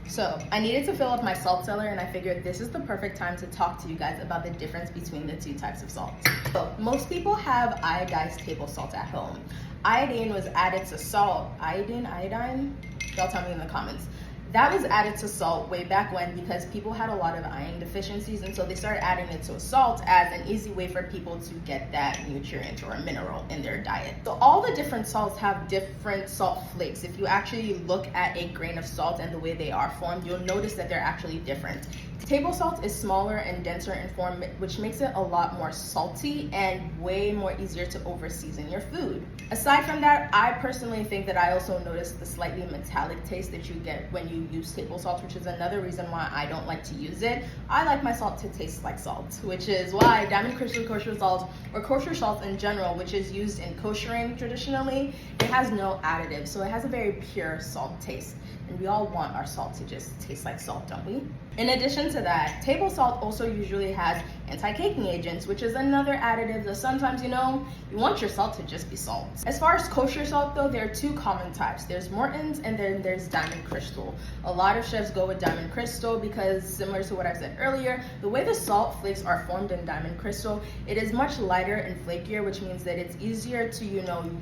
So I needed to fill up my salt cellar, and I figured this is the perfect time to talk to you guys about the difference between the two types of salt. So most people have iodized table salt at home. Iodine was added to salt. Iodine? Y'all tell me in the comments. That was added to salt way back when because people had a lot of iron deficiencies, and so they started adding it to salt as an easy way for people to get that nutrient or a mineral in their diet. So all the different salts have different salt flakes. If you actually look at a grain of salt and the way they are formed, you'll notice that they're actually different. Table salt is smaller and denser in form, which makes it a lot more salty and way more easier to over season your food. Aside from that, I personally think that I also notice the slightly metallic taste that you get when you use table salt, which is another reason why I don't like to use it. I like my salt to taste like salt, which is why Diamond Crystal kosher salt, or kosher salt in general, which is used in koshering traditionally, it has no additives, so it has a very pure salt taste. And we all want our salt to just taste like salt, don't we? In addition to that, table salt also usually has anti-caking agents, which is another additive that sometimes, you want your salt to just be salt. As far as kosher salt though, there are two common types. There's Morton's and then there's Diamond Crystal. A lot of chefs go with Diamond Crystal because, similar to what I said earlier, the way the salt flakes are formed in Diamond Crystal, it is much lighter and flakier, which means that it's easier to,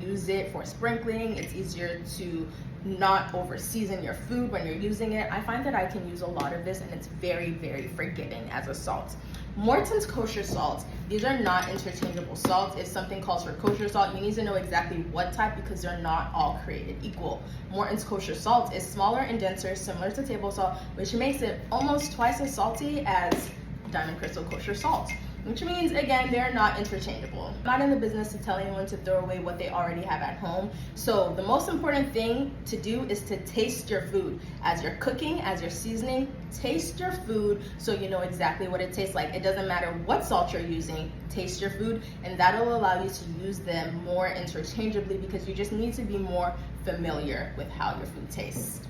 use it for sprinkling. It's easier to not over season your food when you're using it. I find that I can use a lot of this and it's very, very forgiving as a salt. Morton's kosher salt, these are not interchangeable salts. If something calls for kosher salt, you need to know exactly what type because they're not all created equal. Morton's kosher salt is smaller and denser, similar to table salt, which makes it almost twice as salty as Diamond Crystal kosher salt, which means, again, they're not interchangeable. I'm not in the business of telling anyone to throw away what they already have at home. So the most important thing to do is to taste your food. As you're cooking, as you're seasoning, taste your food so you know exactly what it tastes like. It doesn't matter what salt you're using, taste your food, and that'll allow you to use them more interchangeably because you just need to be more familiar with how your food tastes.